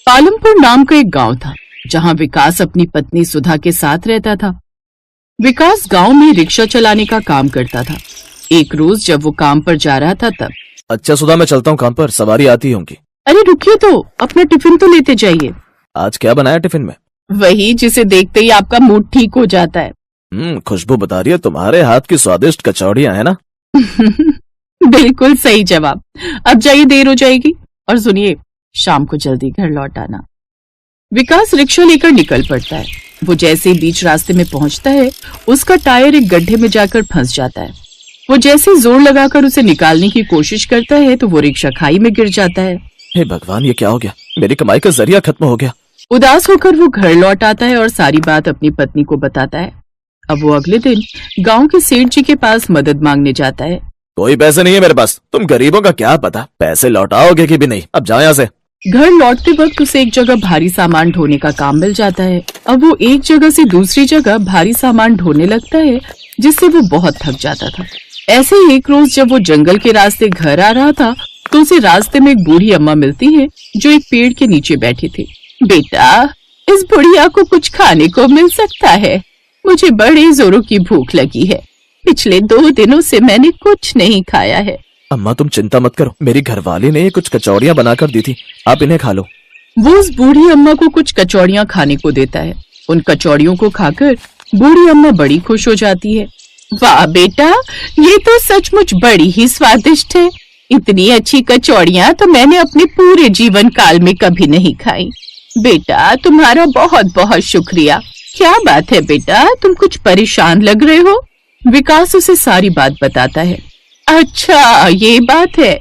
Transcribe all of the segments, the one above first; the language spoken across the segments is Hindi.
पालमपुर नाम का एक गांव था जहां विकास अपनी पत्नी सुधा के साथ रहता था। विकास गांव में रिक्शा चलाने का काम करता था। एक रोज जब वो काम पर जा रहा था तब अच्छा सुधा, मैं चलता हूँ काम पर, सवारी आती होंगी। अरे रुकिए तो, अपना टिफिन तो लेते जाइए। आज क्या बनाया टिफिन में? वही जिसे देखते ही आपका मूड ठीक हो जाता है। खुशबू बता रही है तुम्हारे हाथ की स्वादिष्ट कचौड़ियाँ है ना। बिल्कुल सही जवाब। अब जाइए, देर हो जाएगी। और सुनिए, शाम को जल्दी घर लौट आना। विकास रिक्शा लेकर निकल पड़ता है। वो जैसे ही बीच रास्ते में पहुंचता है, उसका टायर एक गड्ढे में जाकर फंस जाता है। वो जैसे जोर लगाकर उसे निकालने की कोशिश करता है तो वो रिक्शा खाई में गिर जाता है। हे भगवान, ये क्या हो गया? मेरी कमाई का जरिया खत्म हो गया। उदास होकर वो घर लौट आता है और सारी बात अपनी पत्नी को बताता है। अब वो अगले दिन गांव के सेठ जी के पास मदद मांगने जाता है। कोई पैसे नहीं है मेरे पास, तुम गरीबों का क्या पता पैसे लौटाओगे कि भी नहीं। अब जाओ यहाँ से। घर लौटते वक्त उसे एक जगह भारी सामान ढोने का काम मिल जाता है। अब वो एक जगह से दूसरी जगह भारी सामान ढोने लगता है, जिससे वो बहुत थक जाता था। ऐसे ही एक रोज जब वो जंगल के रास्ते घर आ रहा था तो उसे रास्ते में एक बूढ़ी अम्मा मिलती है जो एक पेड़ के नीचे बैठी थी। बेटा, इस बुढ़िया को कुछ खाने को मिल सकता है? मुझे बड़े जोरों की भूख लगी है। पिछले 2 दिनों से मैंने कुछ नहीं खाया है। अम्मा तुम चिंता मत करो, मेरी घरवाली ने कुछ कचौड़ियाँ बनाकर दी थी, आप इन्हें खा लो। वो उस बूढ़ी अम्मा को कुछ कचौड़ियाँ खाने को देता है। उन कचौड़ियों को खाकर बूढ़ी अम्मा बड़ी खुश हो जाती है। वाह बेटा, ये तो सचमुच बड़ी ही स्वादिष्ट है। इतनी अच्छी कचौड़ियाँ तो मैंने अपने पूरे जीवन काल में कभी नहीं खाई। बेटा, तुम्हारा बहुत बहुत शुक्रिया। क्या बात है बेटा, तुम कुछ परेशान लग रहे हो? विकास उसे सारी बात बताता है। अच्छा, ये बात है।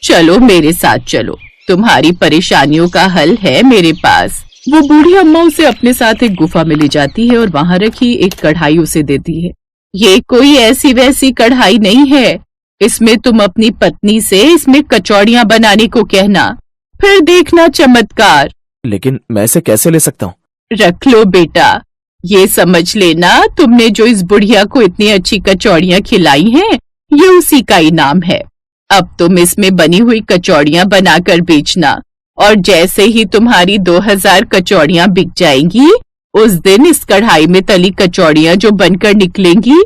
चलो मेरे साथ चलो, तुम्हारी परेशानियों का हल है मेरे पास। वो बूढ़ी अम्मा उसे अपने साथ एक गुफा में ले जाती है और वहां रखी एक कढ़ाई उसे देती है। ये कोई ऐसी वैसी कढ़ाई नहीं है। इसमें तुम अपनी पत्नी से इसमें कचौड़ियाँ बनाने को कहना, फिर देखना चमत्कार। लेकिन मैं इसे कैसे ले सकता हूँ? रख लो बेटा। ये समझ लेना, तुमने जो इस बुढ़िया को इतनी अच्छी कचौड़ियाँ खिलाई हैं, ये उसी का इनाम है। अब तुम इसमें बनी हुई कचौड़ियाँ बनाकर बेचना और जैसे ही तुम्हारी 2000 कचौड़ियाँ बिक जाएंगी, उस दिन इस कढ़ाई में तली कचौड़ियाँ जो बनकर निकलेंगी,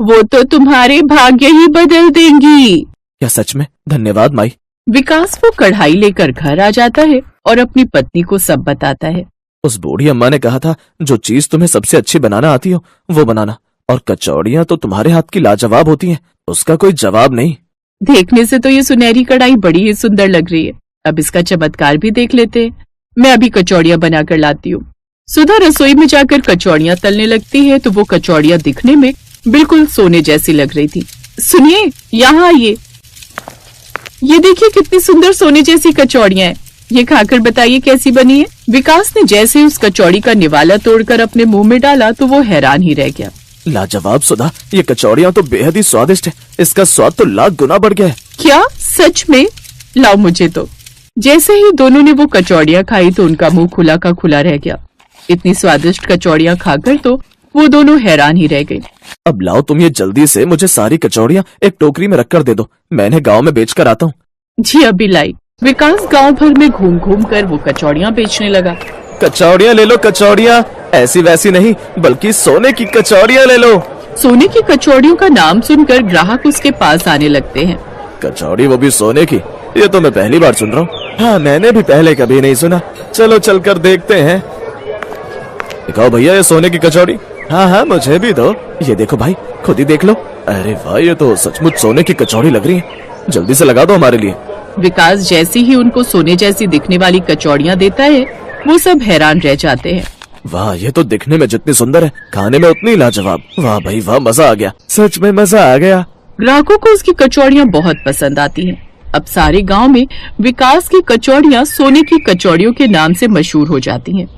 वो तो तुम्हारे भाग्य ही बदल देंगी। क्या सच में? धन्यवाद माई। विकास वो कढ़ाई लेकर घर आ जाता है और अपनी पत्नी को सब बताता है। उस बूढ़ी अम्मा ने कहा था जो चीज तुम्हें सबसे अच्छी बनाना आती हो वो बनाना, और कचौड़ियाँ तो तुम्हारे हाथ की लाजवाब होती हैं, उसका कोई जवाब नहीं। देखने से तो ये सुनहरी कढ़ाई बड़ी ही सुंदर लग रही है। अब इसका चमत्कार भी देख लेते हैं। मैं अभी कचौड़ियाँ बनाकर लाती हूँ। सुधा रसोई में जाकर कचौड़ियाँ तलने लगती है तो वो कचौड़ियाँ दिखने में बिल्कुल सोने जैसी लग रही थी। सुनिए, यहाँ आइए। ये देखिए कितनी सुंदर सोने जैसी कचौड़ियाँ हैं। ये खाकर बताइए कैसी बनी है। विकास ने जैसे उस कचौड़ी का निवाला तोड़कर अपने मुंह में डाला तो वो हैरान ही रह गया। लाजवाब सुधा, ये कचौड़ियाँ तो बेहद ही स्वादिष्ट है। इसका स्वाद तो लाख गुना बढ़ गया है। क्या सच में? लाओ मुझे तो। जैसे ही दोनों ने वो कचौड़ियाँ खाई तो उनका मुंह खुला का खुला रह गया। इतनी स्वादिष्ट कचौड़ियाँ खाकर तो वो दोनों हैरान ही रह गए। अब लाओ तुम ये जल्दी से मुझे सारी कचौड़ियाँ एक टोकरी में रखकर दे दो, मैं इन्हें गाँव में बेच कर आता हूँ। जी अभी लाई। विकास गांव भर में घूम घूम कर वो कचौड़ियाँ बेचने लगा। कचौड़ियाँ ले लो, कचौड़ियाँ ऐसी वैसी नहीं बल्कि सोने की कचौड़ियाँ ले लो। सोने की कचौड़ियों का नाम सुनकर ग्राहक उसके पास आने लगते हैं। कचौड़ी वो भी सोने की? ये तो मैं पहली बार सुन रहा हूँ। हाँ, मैंने भी पहले कभी नहीं सुना। चलो चलकर देखते हैं। दिखाओ भैया ये सोने की कचौड़ी। हाँ हाँ, मुझे भी दो। ये देखो भाई, खुद ही देख लो। अरे वाह, ये तो सचमुच सोने की कचौड़ी लग रही है। जल्दी से लगा दो हमारे लिए। विकास जैसे ही उनको सोने जैसी दिखने वाली कचौड़ियाँ देता है, वो सब हैरान रह जाते हैं। वाह, ये तो दिखने में जितनी सुंदर है, खाने में उतनी लाजवाब। वाह भाई वाह, मजा आ गया, सच में मजा आ गया। ग्राहकों को उसकी कचौड़ियाँ बहुत पसंद आती हैं। अब सारे गांव में विकास की कचौड़ियाँ सोने की कचौड़ियों के नाम से मशहूर हो जाती हैं।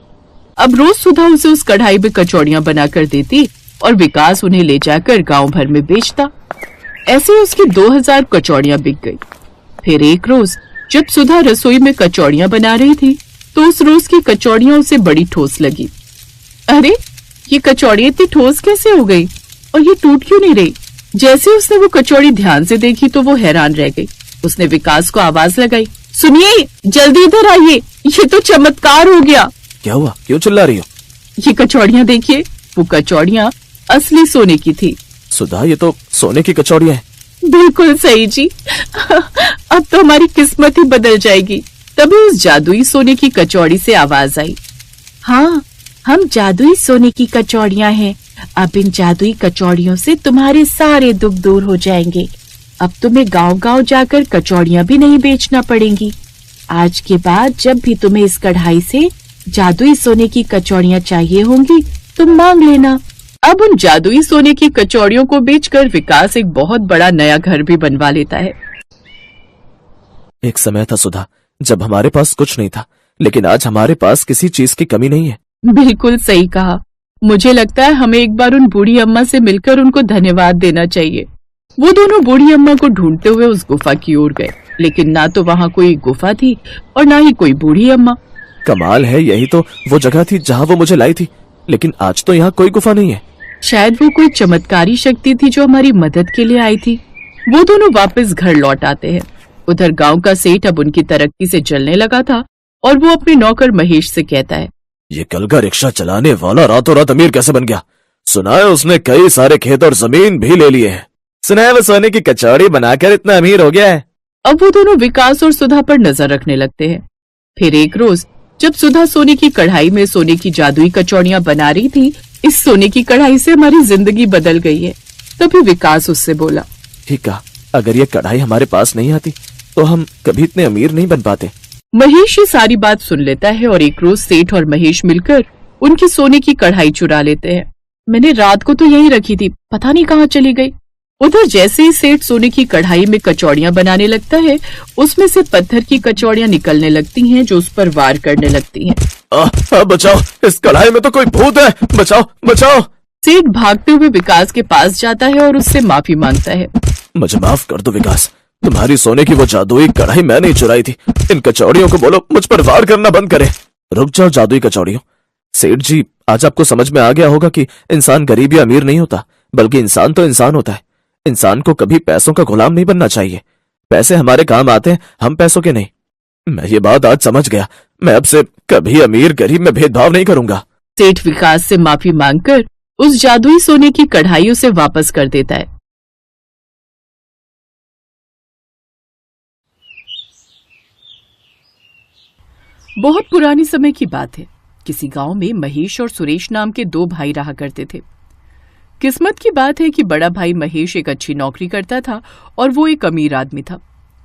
अब रोज सुधा उसे उस कढ़ाई में कचौड़ियाँ बनाकर देती और विकास उन्हें ले जाकर गाँव भर में बेचता। ऐसे उसकी 2000 कचौड़ियाँ बिक गई। फिर एक रोज जब सुधा रसोई में कचौड़ियाँ बना रही थी तो उस रोज की कचौड़ियाँ उसे बड़ी ठोस लगी। अरे, ये कचौड़ी इतनी ठोस कैसे हो गई और ये टूट क्यों नहीं रही? जैसे उसने वो कचौड़ी ध्यान से देखी तो वो हैरान रह गई। उसने विकास को आवाज लगाई, सुनिए, जल्दी इधर आइए, ये तो चमत्कार हो गया। क्या हुआ, क्यों चिल्ला रही हो? ये कचौड़ियाँ देखिए, वो कचौड़ियाँ असली सोने की थी। सुधा, ये तो सोने की कचौड़ियाँ हैं। बिल्कुल सही जी। अब तो हमारी किस्मत ही बदल जाएगी। तभी उस जादुई सोने की कचौड़ी से आवाज आई, हाँ, हम जादुई सोने की कचौड़ियाँ हैं। अब इन जादुई कचौड़ियों से तुम्हारे सारे दुख दूर हो जाएंगे। अब तुम्हें गांव-गांव जाकर कचौड़ियाँ भी नहीं बेचना पड़ेंगी। आज के बाद जब भी तुम्हें इस कढ़ाई से जादुई सोने की कचौड़ियाँ चाहिए होंगी, तुम मांग लेना। अब उन जादुई सोने की कचौड़ियों को बेचकर विकास एक बहुत बड़ा नया घर भी बनवा लेता है। एक समय था सुधा, जब हमारे पास कुछ नहीं था, लेकिन आज हमारे पास किसी चीज की कमी नहीं है। बिल्कुल सही कहा। मुझे लगता है हमें एक बार उन बूढ़ी अम्मा से मिलकर उनको धन्यवाद देना चाहिए। वो दोनों बूढ़ी अम्मा को ढूंढते हुए उस गुफा की ओर गए, लेकिन ना तो वहाँ कोई गुफा थी और ना ही कोई बूढ़ी अम्मा। कमाल है, यही तो वो जगह थी जहाँ वो मुझे लाई थी, लेकिन आज तो यहाँ कोई गुफा नहीं है। शायद वो कोई चमत्कारी शक्ति थी जो हमारी मदद के लिए आई थी। वो दोनों वापस घर लौट आते हैं। उधर गांव का सेठ अब उनकी तरक्की से जलने लगा था और वो अपने नौकर महेश से कहता है, ये कल का रिक्शा चलाने वाला रातों रात अमीर कैसे बन गया? सुना है उसने कई सारे खेत और जमीन भी ले लिए हैं। सुना है वो सोने की कचौड़ी बनाकर इतना अमीर हो गया है। अब वो दोनों विकास और सुधा पर नजर रखने लगते हैं। फिर एक रोज जब सुधा सोने की कढ़ाई में सोने की जादुई कचौड़ियाँ बना रही थी, इस सोने की कढ़ाई से हमारी जिंदगी बदल गई है। तभी विकास उससे बोला, ठीक कहा, अगर ये कढ़ाई हमारे पास नहीं आती तो हम कभी इतने अमीर नहीं बन पाते। महेश ये सारी बात सुन लेता है और एक रोज सेठ और महेश मिलकर उनकी सोने की कढ़ाई चुरा लेते हैं। मैंने रात को तो यहीं रखी थी, पता नहीं कहाँ चली गई। उधर जैसे ही सेठ सोने की कढ़ाई में कचौड़ियाँ बनाने लगता है, उसमें से पत्थर की कचौड़ियाँ निकलने लगती हैं जो उस पर वार करने लगती हैं। बचाओ, इस कढ़ाई में तो कोई भूत है, बचाओ बचाओ। सेठ भागते हुए विकास के पास जाता है और उससे माफी मांगता है। मुझे माफ कर दो विकास, तुम्हारी सोने की वो जादुई कढ़ाई मैंने ही चुराई थी। इन कचौड़ियों को बोलो मुझ पर वार करना बंद करे। रुक जाओ जादुई कचौड़ियों। सेठ जी, आज आपको समझ में आ गया होगा कि इंसान गरीब या अमीर नहीं होता, बल्कि इंसान तो इंसान होता है। इंसान को कभी पैसों का गुलाम नहीं बनना चाहिए। पैसे हमारे काम आते हैं, हम पैसों के नहीं। मैं ये बात आज समझ गया। मैं अब से कभी अमीर गरीब में भेदभाव नहीं करूंगा। सेठ विकास से माफी मांगकर उस जादुई सोने की कढ़ाई उसे वापस कर देता है। बहुत पुरानी समय की बात है। किसी गांव में महेश और सुरेश नाम के दो भाई रहा करते थे। किस्मत की बात है कि बड़ा भाई महेश एक अच्छी नौकरी करता था और वो एक अमीर आदमी था।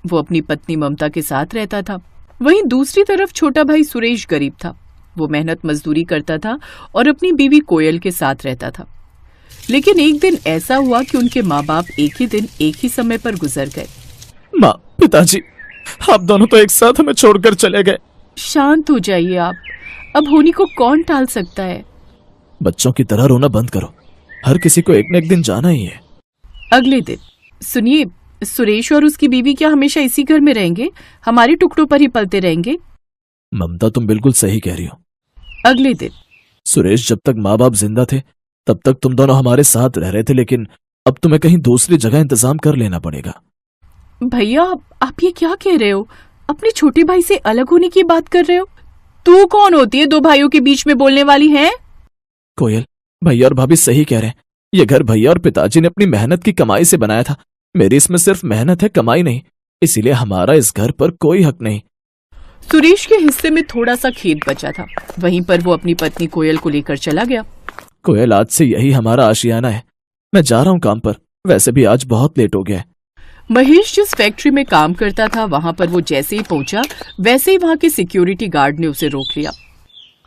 वो अपनी पत्नी ममता के साथ रहता था। वहीं दूसरी तरफ छोटा भाई सुरेश गरीब था। वो मेहनत मजदूरी करता था और अपनी बीवी कोयल के साथ रहता था। लेकिन एक दिन ऐसा हुआ कि उनके माँ बाप एक ही दिन एक ही समय पर गुजर गए। माँ, पिताजी, आप दोनों तो एक साथ हमें छोड़कर चले गए। शांत हो जाइए आप, अब होनी को कौन टाल सकता है। बच्चों की तरह रोना बंद करो, हर किसी को एक न एक दिन जाना ही है। अगले दिन, सुनिए, सुरेश और उसकी बीवी क्या हमेशा इसी घर में रहेंगे? हमारे टुकड़ों पर ही पलते रहेंगे? ममता, तुम बिल्कुल सही कह रही हो। अगले दिन, सुरेश, जब तक माँ बाप जिंदा थे तब तक तुम दोनों हमारे साथ रह रहे थे, लेकिन अब तुम्हें कहीं दूसरी जगह इंतजाम कर लेना पड़ेगा। भैया, आप ये क्या कह रहे हो? अपने छोटे भाई से अलग होने की बात कर रहे हो? तू कौन होती है दो भाइयों के बीच में बोलने वाली है? कोयल, भैया और भाभी सही कह रहे हैं। ये घर भैया और पिताजी ने अपनी मेहनत की कमाई से बनाया था। मेरी इसमें सिर्फ मेहनत है, कमाई नहीं। इसीलिए हमारा इस घर पर कोई हक नहीं। सुरेश के हिस्से में थोड़ा सा खेत बचा था। वहीं पर वो अपनी पत्नी कोयल को लेकर चला गया। कोयल, आज से यही हमारा आशियाना है। मैं जा रहा हूँ काम पर, वैसे भी आज बहुत लेट हो गया। महेश जिस फैक्ट्री में काम करता था, वहाँ पर वो जैसे ही पहुंचा, वैसे ही वहाँ के सिक्योरिटी गार्ड ने उसे रोक लिया।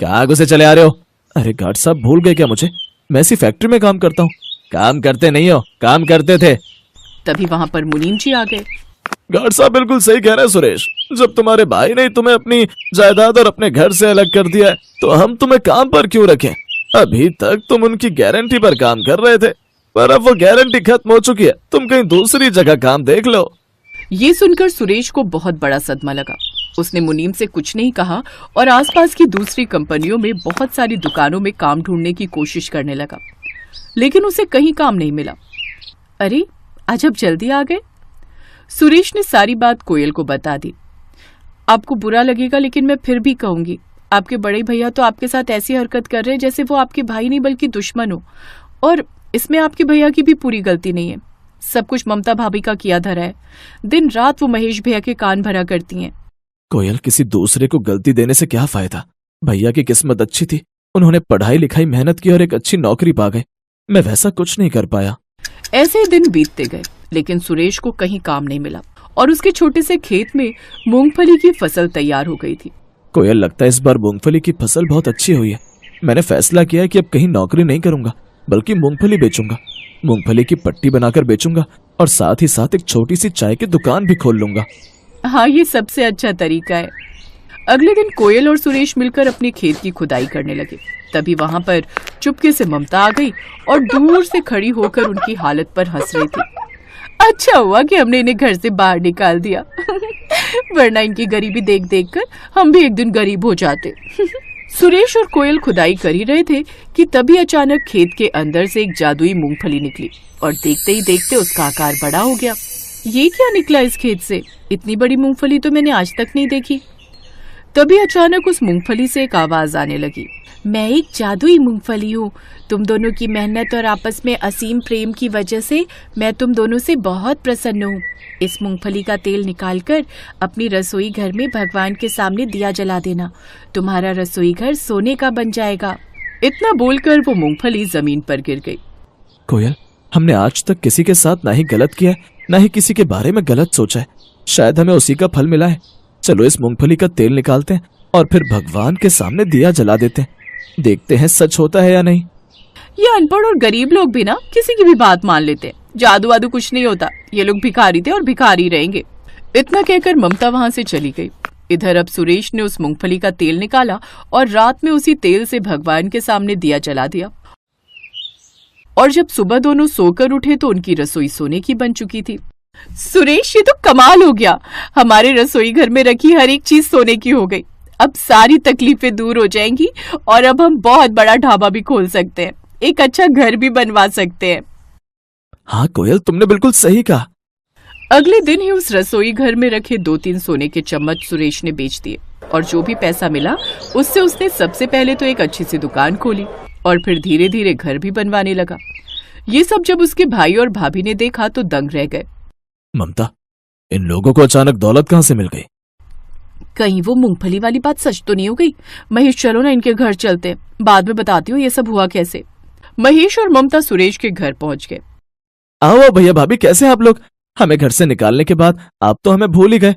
कहाँ घुसे चले आ रहे हो? अरे गार्ड साहब, भूल गए क्या मुझे? मैं इसी फैक्ट्री में काम करता हूँ। काम करते नहीं हो, काम करते थे। तभी वहाँ पर मुनीम जी आ गए। गार्ड साहब बिल्कुल सही कह रहे हैं सुरेश। जब तुम्हारे भाई ने तुम्हें अपनी जायदाद और अपने घर से अलग कर दिया है, तो हम तुम्हें काम पर क्यों रखें? अभी तक तुम उनकी गारंटी पर काम कर रहे थे, पर अब वो गारंटी खत्म हो चुकी है। तुम कहीं दूसरी जगह काम देख लो। ये सुनकर सुरेश को बहुत बड़ा सदमा लगा। उसने मुनीम से कुछ नहीं कहा और आसपास की दूसरी कंपनियों में बहुत सारी दुकानों में काम ढूंढने की कोशिश करने लगा, लेकिन उसे कहीं काम नहीं मिला। अरे, आज आप जल्दी आ गए? सुरेश ने सारी बात कोयल को बता दी। आपको बुरा लगेगा लेकिन मैं फिर भी कहूंगी, आपके बड़े भैया तो आपके साथ ऐसी हरकत कर रहे हैं जैसे वो आपके भाई नहीं बल्कि दुश्मन हो। और इसमें आपके भैया की भी पूरी गलती नहीं है। सब कुछ ममता भाभी का किया धरा है। दिन रात वो महेश भैया के कान भरा करती हैं। कोयल, किसी दूसरे को गलती देने से क्या फायदा? भैया की किस्मत अच्छी थी, उन्होंने पढ़ाई लिखाई मेहनत की और एक अच्छी नौकरी पा गए। मैं वैसा कुछ नहीं कर पाया। ऐसे ही दिन बीतते गए, लेकिन सुरेश को कहीं काम नहीं मिला और उसके छोटे से खेत में मूंगफली की फसल तैयार हो गई थी। कोयल, लगता है इस बार मूंगफली की फसल बहुत अच्छी हुई है। मैंने फैसला किया है कि अब कहीं नौकरी नहीं करूंगा, बल्कि मूंगफली बेचूंगा। मूंगफली की पट्टी बनाकर बेचूंगा और साथ ही साथ एक छोटी सी चाय की दुकान भी खोल लूंगा। हाँ, ये सबसे अच्छा तरीका है। अगले दिन कोयल और सुरेश मिलकर अपने खेत की खुदाई करने लगे। तभी वहां पर चुपके से ममता आ गई और दूर से खड़ी होकर उनकी हालत पर हंस रही थी। अच्छा हुआ कि हमने इन्हें घर से बाहर निकाल दिया वरना इनकी गरीबी देख देख कर हम भी एक दिन गरीब हो जाते सुरेश और कोयल खुदाई कर ही रहे थे कि तभी अचानक खेत के अंदर से एक जादुई मूंगफली निकली और देखते ही देखते उसका आकार बड़ा हो गया। ये क्या निकला इस खेत से? इतनी बड़ी मूंगफली तो मैंने आज तक नहीं देखी। तभी अचानक उस मूंगफली से एक आवाज आने लगी। मैं एक जादुई मूंगफली हूँ। तुम दोनों की मेहनत और आपस में असीम प्रेम की वजह से मैं तुम दोनों से बहुत प्रसन्न हूँ। इस मूंगफली का तेल निकालकर अपनी रसोई घर में भगवान के सामने दिया जला देना। तुम्हारा रसोई घर सोने का बन जाएगा। इतना बोलकर वो मूंगफली जमीन पर गिर गई। कोयल, हमने आज तक किसी के साथ ना ही गलत किया है, ना ही किसी के बारे में गलत सोचा है। शायद हमें उसी का फल मिला है। चलो इस मूंगफली का तेल निकालते हैं और फिर भगवान के सामने दिया जला देते हैं। देखते हैं सच होता है या नहीं। ये अनपढ़ और गरीब लोग भी ना किसी की भी बात मान लेते हैं। जादू वादू कुछ नहीं होता। ये लोग भिखारी थे और भिखारी रहेंगे। इतना कहकर ममता वहां से चली गई। इधर अब सुरेश ने उस मूंगफली का तेल निकाला और रात में उसी तेल से भगवान के सामने दिया जला दिया। और जब सुबह दोनों सोकर उठे तो उनकी रसोई सोने की बन चुकी थी। सुरेश, ये तो कमाल हो गया। हमारे रसोई घर में रखी हर एक चीज सोने की हो गई। अब सारी तकलीफें दूर हो जाएंगी और अब हम बहुत बड़ा ढाबा भी खोल सकते हैं। एक अच्छा घर भी बनवा सकते हैं। हाँ कोयल, तुमने बिल्कुल सही कहा। अगले दिन ही उस रसोई घर में रखे 2-3 सोने के चम्मच सुरेश ने बेच दिए और जो भी पैसा मिला उससे उसने सबसे पहले तो एक अच्छी सी दुकान खोली और फिर धीरे धीरे घर भी बनवाने लगा। ये सब जब उसके भाई और भाभी ने देखा तो दंग रह गए। ममता, इन लोगों को अचानक दौलत कहाँ से मिल गई? कहीं वो मूंगफली वाली बात सच तो नहीं हो गई? महेश, चलो ना इनके घर चलते हैं, बाद में बताती हूँ ये सब हुआ कैसे। महेश और ममता सुरेश के घर पहुंच गए। आओ भैया भाभी, कैसे आप लोग? हमें घर से निकालने के बाद आप तो हमें भूल ही गए।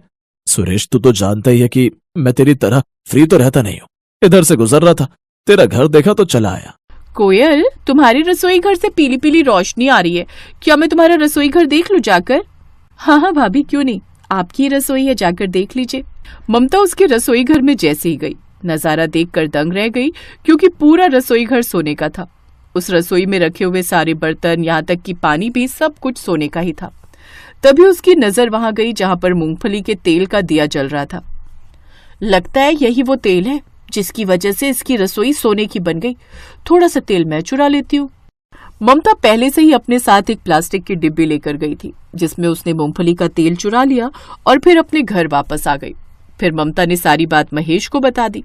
सुरेश, तू तो जानता ही है कि मैं तेरी तरह फ्री तो रहता नहीं हूँ। इधर से गुजर रहा था, तेरा घर देखा तो चला आया। कोयल, तुम्हारी रसोई घर से पीली पीली रोशनी आ रही है। क्या मैं तुम्हारा रसोई घर देख लूं जाकर? हाँ हाँ भाभी, क्यों नहीं, आपकी रसोई है, जाकर देख लीजिए। ममता उसके रसोई घर में जैसे ही गई, नजारा देखकर दंग रह गई क्योंकि पूरा रसोई घर सोने का था। उस रसोई में रखे हुए सारे बर्तन, यहाँ तक कि पानी भी, सब कुछ सोने का ही था। तभी उसकी नजर वहां गई जहां पर मूंगफली के तेल का दिया जल रहा था। लगता है यही वो तेल है जिसकी वजह से इसकी रसोई सोने की बन गई। थोड़ा सा तेल मैं चुरा लेती हूँ। ममता पहले से ही अपने साथ एक प्लास्टिक की डिब्बी लेकर गई थी जिसमें उसने मूंगफली का तेल चुरा लिया और फिर अपने घर वापस आ गई। फिर ममता ने सारी बात महेश को बता दी।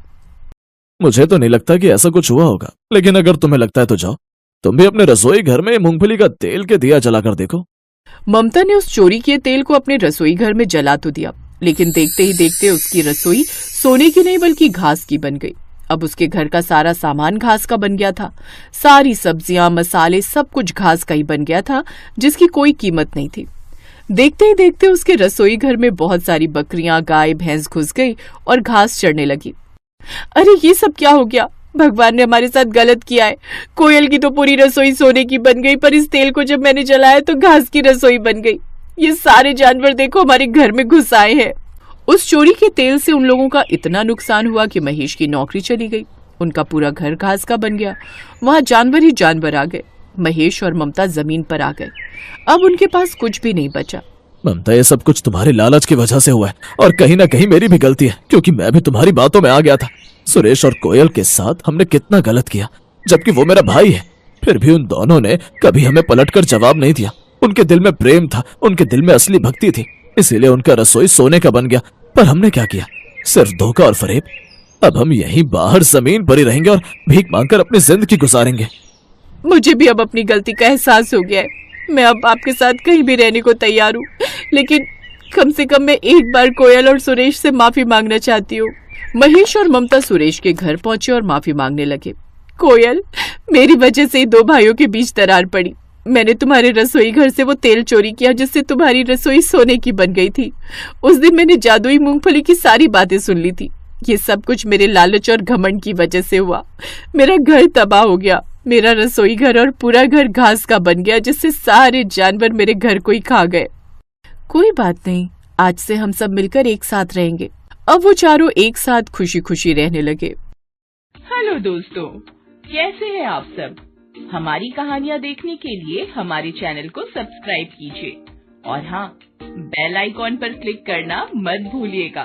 मुझे तो नहीं लगता कि ऐसा कुछ हुआ होगा, लेकिन अगर तुम्हें लगता है तो जाओ, तुम भी अपने रसोई घर में मूंगफली का तेल के दिया जलाकर देखो। ममता ने उस चोरी किए तेल को अपने रसोई घर में जला तो दिया, लेकिन देखते ही देखते उसकी रसोई सोने की नहीं बल्कि घास की बन गई। अब उसके घर का सारा सामान घास का बन गया था। सारी सब्जियां, मसाले, सब कुछ घास का ही बन गया था जिसकी कोई कीमत नहीं थी। देखते ही देखते उसके रसोई घर में बहुत सारी बकरियां, गाय, भैंस घुस गई और घास चढ़ने लगी। अरे ये सब क्या हो गया? भगवान ने हमारे साथ गलत किया है। कोयल की तो पूरी रसोई सोने की बन गई, पर इस तेल को जब मैंने जलाया तो घास की रसोई बन गई। ये सारे जानवर देखो हमारे घर में घुस आए हैं। उस चोरी के तेल से उन लोगों का इतना नुकसान हुआ कि महेश की नौकरी चली गई। उनका पूरा घर घास का बन गया। वहां जानवर ही जानवर आ गए। महेश और ममता जमीन पर आ गए। अब उनके पास कुछ भी नहीं बचा। ममता, ये सब कुछ तुम्हारे लालच की वजह से हुआ है और कहीं ना कहीं मेरी भी गलती है, क्योंकि मैं भी तुम्हारी बातों में आ गया था। सुरेश और कोयल के साथ हमने कितना गलत किया, जबकि वो मेरा भाई है। फिर भी उन दोनों ने कभी हमें पलटकर जवाब नहीं दिया। उनके दिल में प्रेम था, उनके दिल में असली भक्ति थी, इसीलिए उनका रसोई सोने का बन गया। पर हमने क्या किया? सिर्फ धोखा और फरेब। अब हम यहीं बाहर जमीन पर ही रहेंगे और भीख मांगकर अपनी जिंदगी गुजारेंगे। मुझे भी अब अपनी गलती का एहसास हो गया है। मैं अब आपके साथ कहीं भी रहने को तैयार हूँ, लेकिन कम से कम मैं एक बार कोयल और सुरेश से माफी मांगना चाहती हूँ। महेश और ममता सुरेश के घर पहुंचे और माफी मांगने लगे। कोयल, मेरी वजह से दो भाइयों के बीच दरार पड़ी। मैंने तुम्हारे रसोई घर से वो तेल चोरी किया जिससे तुम्हारी रसोई सोने की बन गई थी। उस दिन मैंने जादुई मूंगफली की सारी बातें सुन ली थी। ये सब कुछ मेरे लालच और घमंड की वजह से हुआ। मेरा घर तबाह हो गया। मेरा रसोई घर और पूरा घर घास का बन गया, जिससे सारे जानवर मेरे घर को ही खा गए। कोई बात नहीं, आज से हम सब मिलकर एक साथ रहेंगे। अब वो चारों एक साथ खुशी खुशी रहने लगे। हेलो दोस्तों, कैसे हैं आप सब? हमारी कहानियाँ देखने के लिए हमारे चैनल को सब्सक्राइब कीजिए और हाँ, बेल आइकॉन पर क्लिक करना मत भूलिएगा।